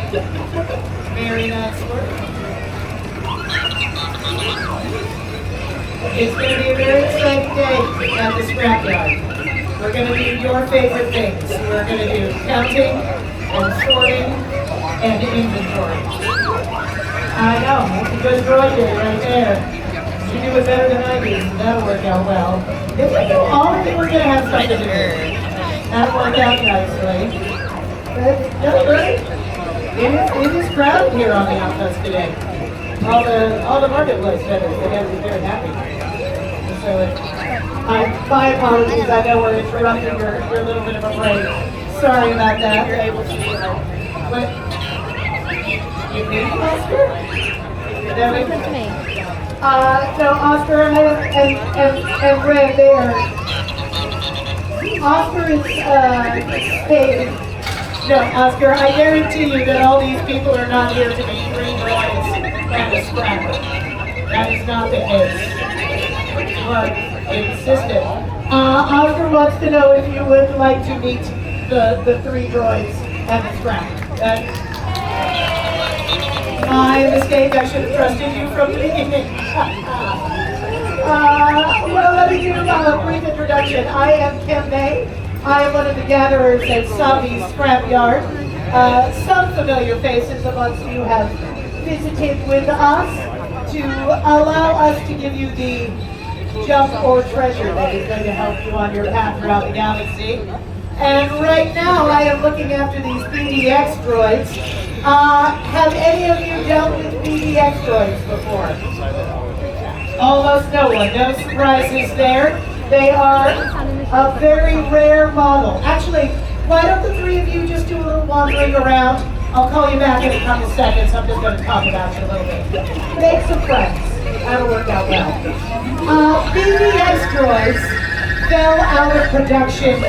Very nice work. It's going to be a very exciting day at the scrapyard. We're going to do your favorite things. We're going to do counting and sorting and inventory. I know, that's a good droid day right there. You do it better than I do, so that'll work out well. If we do all of it, we're going to have something to do. That'll work out nicely. But, no, really, it is crowded here on the Outpost today. All the marketplace vendors, they have to be very happy. So my apologies, I know we're interrupting your little bit of a break. Sorry about that. You're able to do it. But you need Oscar? Listen to me. So Oscar and Red there. Oscar is stated. No, Oscar, I guarantee you that all these people are not here to be green droids and a scrapper. That is not the case. But insistent. Oscar wants to know if you would like to meet the three droids and the scrapper. My mistake, I should have trusted you from the beginning. Well, let me do a brief introduction. I am Kim May. I am one of the gatherers at Sabi's Scrapyard. Some familiar faces amongst you have visited with us to allow us to give you the junk or treasure that is going to help you on your path throughout the galaxy. And right now I am looking after these BDX Droids. Have any of you dealt with BDX Droids before? Almost no one. No surprises there. They are a very rare model. Actually, why don't the three of you just do a little wandering around? I'll call you back in a couple seconds. I'm just going to talk about you a little bit. Make some friends. That'll work out well. BDX Droids fell out of production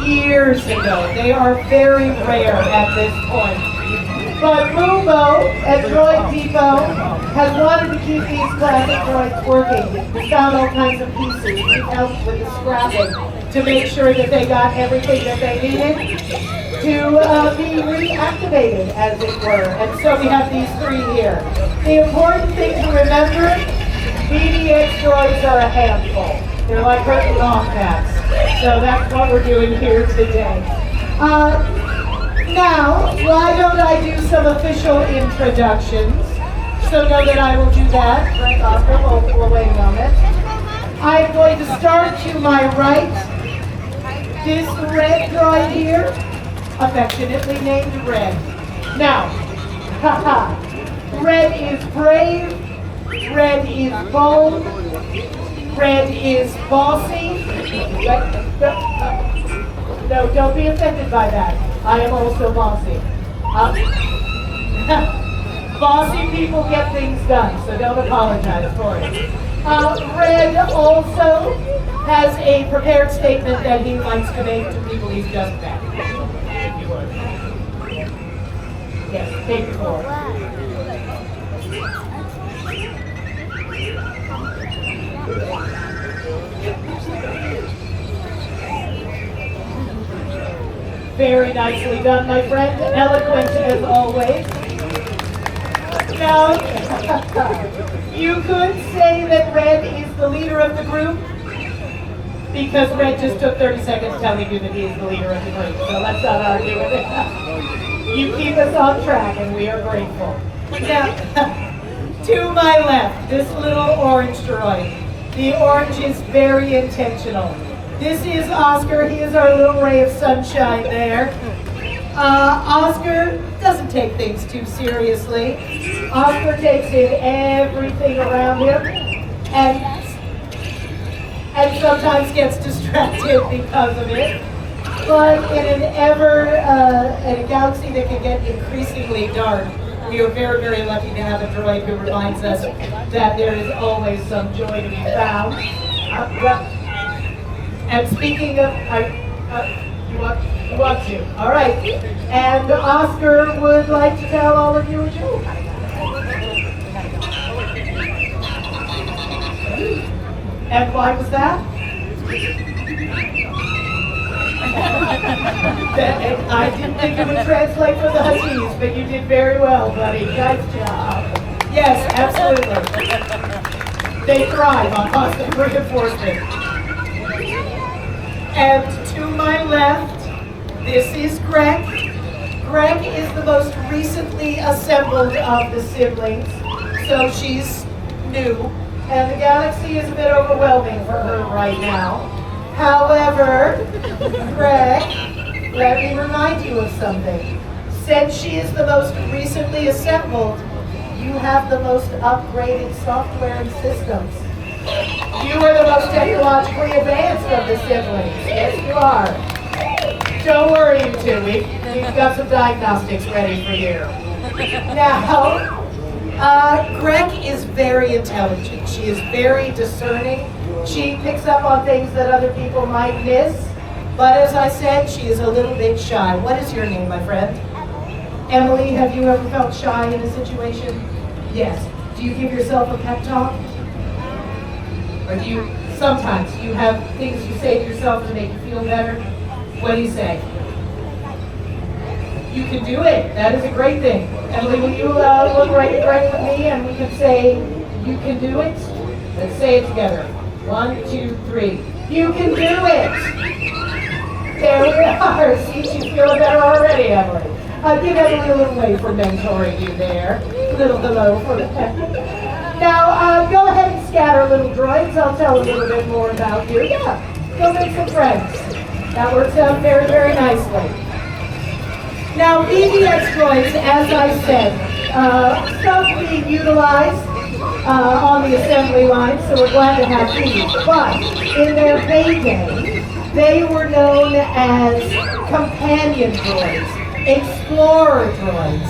years ago. They are very rare at this point. But Mubo at Droid Depot has wanted to keep these classic droids working. We found all kinds of pieces. We helped with the scrapping to make sure that they got everything that they needed to be reactivated, as it were. And so we have these three here. The important thing to remember, BDX droids are a handful. They're like hurting long cats. So that's what we're doing here today. Now, why don't I do some official introductions? So know that I will do that. Right, Oscar, we'll wait a moment. I'm going to start to my right. This red droid here, affectionately named Red. Now, Red is brave, Red is bold, Red is bossy. No, don't be offended by that. I am also bossy. Bossy people get things done, so don't apologize for it. Red also has a prepared statement that he likes to make to people he's just met. If you would. Yes, take the floor. Very nicely done, my friend. Eloquent as always. Now, you could say that Red is the leader of the group, because Red just took 30 seconds telling you that he is the leader of the group. So let's not argue with it. You keep us on track, and we are grateful. Now, to my left, this little orange droid. The orange is very intentional. This is Oscar. He is our little ray of sunshine there. Oscar doesn't take things too seriously. Oscar takes in everything around him and sometimes gets distracted because of it. But in in a galaxy that can get increasingly dark, we are very, very lucky to have a droid who reminds us that there is always some joy to be found. And speaking of, you want to? All right. And Oscar would like to tell all of you a joke. And why was that? I didn't think it would translate for the Huskies, but you did very well, buddy. Nice job. Yes, absolutely. They thrive on constant reinforcement. And to my left, this is Greg. Greg is the most recently assembled of the siblings, so she's new, and the galaxy is a bit overwhelming for her right now. However, Greg, let me remind you of something. Since she is the most recently assembled, you have the most upgraded software and systems. You are the most technologically advanced of the siblings. Yes, you are. Don't worry, you two. We've got some diagnostics ready for you. Now, Greg is very intelligent. She is very discerning. She picks up on things that other people might miss. But as I said, she is a little bit shy. What is your name, my friend? Emily, have you ever felt shy in a situation? Yes. Do you give yourself a pep talk? Or do you, sometimes you have things you say to yourself to make you feel better? What do you say? You can do it. That is a great thing. Emily, will you look right with me and we can say, you can do it? Let's say it together. 1, 2, 3. You can do it! There we are. See, she's feeling better already, Emily. Give Emily a little wave for mentoring you there. A little hello for that. Now, go ahead and scatter little droids. I'll tell a little bit more about you. Yeah, go make some friends. That works out very, very nicely. Now, BDX Droids, as I said, some being utilized on the assembly line, so we're glad to have these. But in their heyday, they were known as companion droids, explorer droids.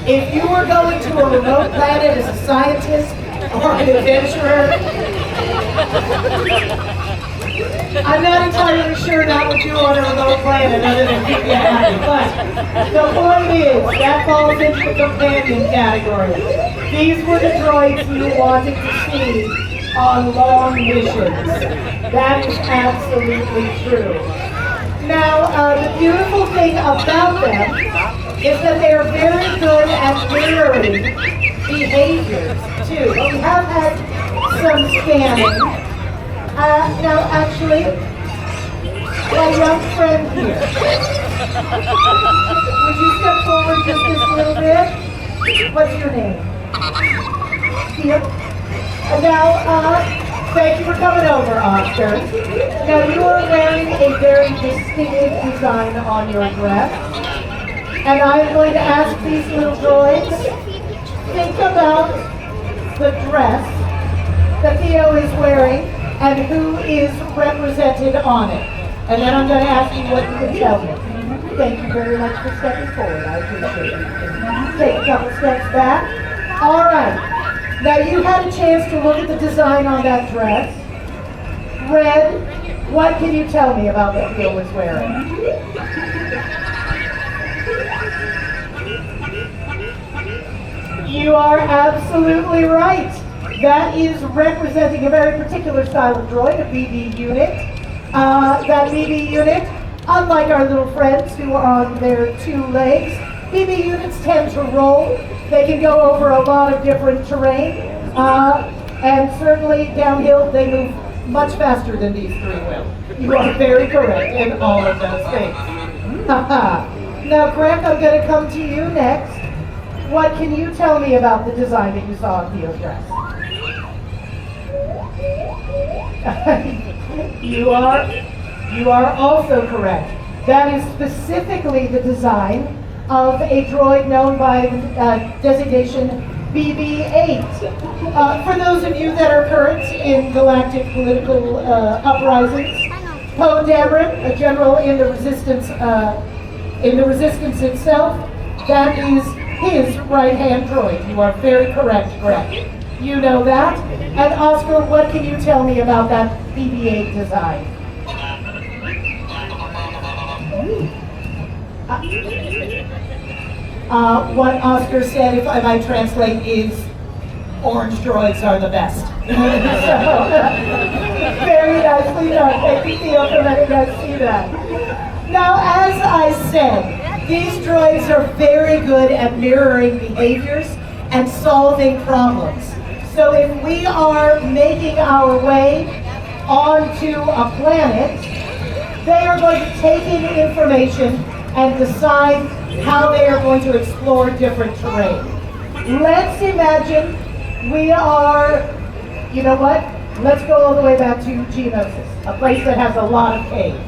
If you were going to a remote planet as a scientist or an adventurer, I'm not entirely sure that would do on a remote planet other than keep you happy, but the point is, that falls into the companion category. These were the droids you wanted to see on long missions. That is absolutely true. Now, the beautiful thing about them is that they are very good at mirroring behaviors, too. We have had some scanning. Now, actually, my young friend here, would you step forward just this little bit? What's your name? Yep. Now, thank you for coming over, Oscar. Now, you are wearing a very distinctive design on your dress, and I am going to ask these little droids, think about the dress that Theo is wearing and who is represented on it. And then I'm going to ask you what you can tell me. Thank you very much for stepping forward. I appreciate it. Take a couple steps back. All right. Now you had a chance to look at the design on that dress. Red, what can you tell me about what Theo was wearing? You are absolutely right. That is representing a very particular style of droid, a BB unit. That BB unit, unlike our little friends who are on their 2 legs, BB units tend to roll. They can go over a lot of different terrain, and certainly downhill they move much faster than these 3 will. You are very correct in all of those things. Now, Greg, I'm going to come to you next. What can you tell me about the design that you saw on Theo's dress? You are also correct. That is specifically the design of a droid known by designation BB-8. For those of you that are current in galactic political uprisings, Poe Dameron, a general in the resistance itself, that is his right-hand droid. You are very correct, Greg. You know that. And Oscar, what can you tell me about that BB-8 design? What Oscar said, if I might translate, is orange droids are the best. So, very nicely done. Thank you, Theo, for letting us see that. Now, as I said, these droids are very good at mirroring behaviors and solving problems. So if we are making our way onto a planet, they are going to take in information and decide how they are going to explore different terrain. Let's imagine we are, you know what? Let's go all the way back to Geonosis, a place that has a lot of caves.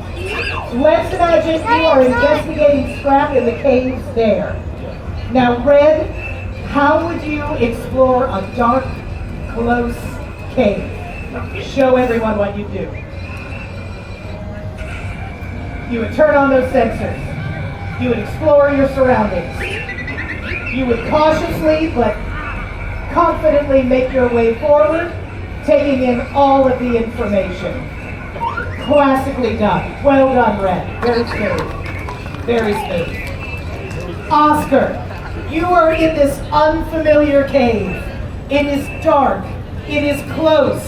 Let's imagine you are investigating scrap in the caves there. Now, Red, how would you explore a dark, close cave? Show everyone what you do. You would turn on those sensors. You would explore your surroundings. You would cautiously but confidently make your way forward, taking in all of the information. Classically done. Well done, Red. Very smooth. Very smooth. Oscar, you are in this unfamiliar cave. It is dark. It is close.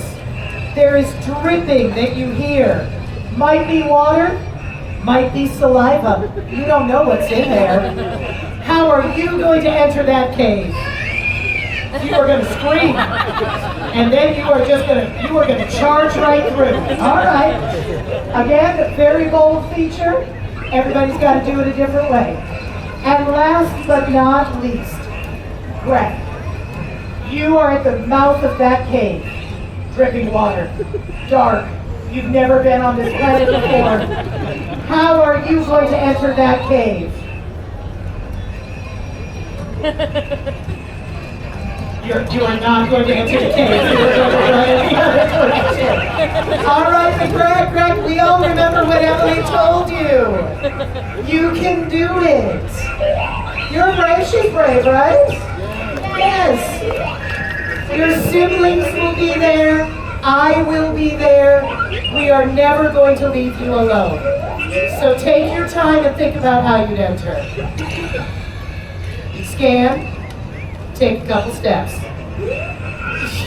There is dripping that you hear. Might be water, might be saliva. You don't know what's in there. How are you going to enter that cave? You are going to scream, and then you are going to charge right through. All right. Again, very bold feature. Everybody's got to do it a different way. And last but not least, Greg, you are at the mouth of that cave. Dripping water, dark. You've never been on this planet before. How are you going to enter that cave? You are not going to enter the cave. All right, Greg, we all remember what Emily told you. You can do it. You're brave, she's brave, right? Yes. Your siblings will be there. I will be there. We are never going to leave you alone. So take your time and think about how you'd enter. Scan. Take a couple steps.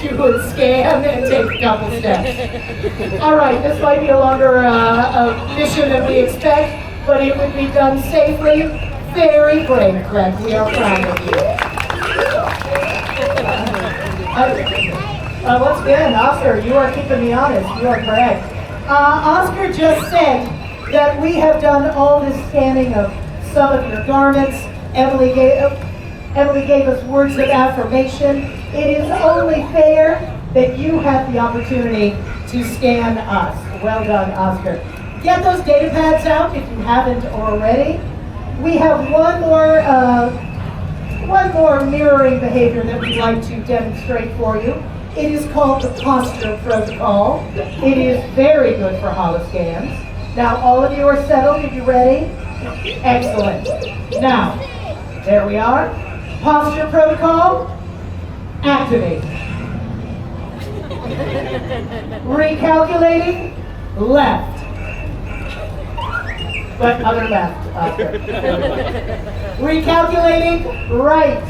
You would scan and take a couple steps. All right, this might be a longer mission than we expect, but it would be done safely. Very brave, Greg. We are proud of you. Once again, Oscar, you are keeping me honest. You are correct. Oscar just said that we have done all this scanning of some of your garments. Emily gave us words of affirmation. It is only fair that you have the opportunity to scan us. Well done, Oscar. Get those data pads out if you haven't already. We have one more mirroring behavior that we'd like to demonstrate for you. It is called the posture protocol. It is very good for holoscans. Now, all of you are settled. Are you ready? Excellent. Now, there we are. Posture protocol, activate. Recalculating, left. But other left, Oscar. Recalculating, right.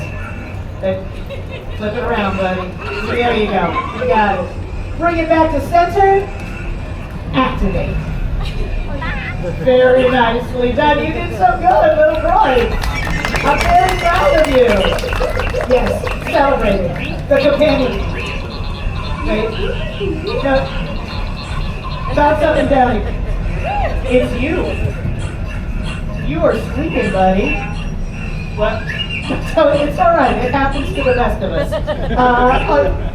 Flip it around, buddy. There you go. You got it. Bring it back to center, activate. Very nicely done. You did so good, little droid. I'm very proud of you. Yes, celebrating. The companion. Wait. No. Bounce up and down. It's you. You are sleeping, buddy. What? So it's all right. It happens to the rest of us.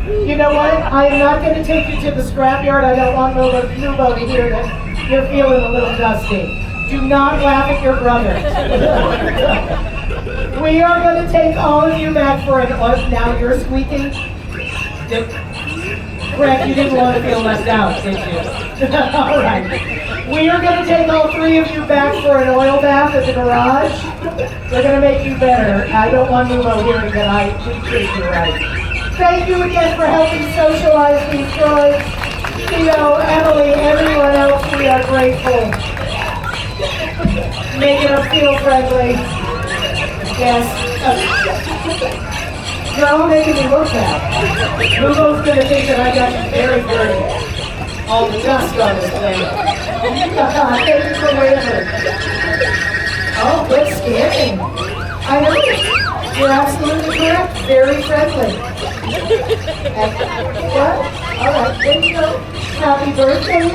You know what? I am not going to take you to the scrapyard. I don't want Nubo to hear that you're feeling a little dusty. Do not laugh at your brother. We are going to take all of you back for an oil. Now you're squeaking. Greg, you didn't want to feel left out, did you? All right. We are going to take all three of you back for an oil bath at the garage. We're going to make you better. I don't want Nubo hearing that I didn't treat you right. Thank you again for helping socialize these droids. Theo, Emily, everyone else, we are grateful. Making us feel friendly. Yes. You're all making me look bad. Nubo's going to think that I got you very dirty. All the dust on this thing. Thank you for waving. Oh, good scanning. I know. You're absolutely correct. Very friendly. What? All right, there you go. Happy birthday.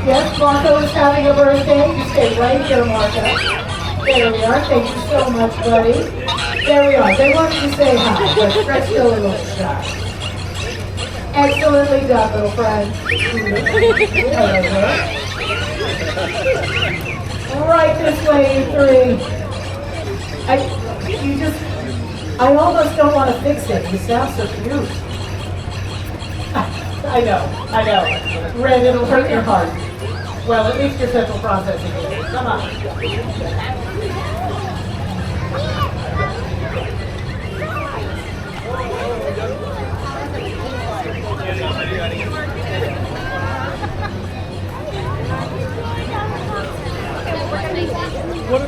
Yes, Marco is having a birthday. You stay right here, Marco. There we are. Thank you so much, buddy. There we are. They want you to say hi, but Fred's still a little shy. Excellently done, little friend. Right this way, you three. I almost don't want to fix it. You sound so cute. I know. Red, it'll hurt your heart. Well, at least your central processing is. Come on. What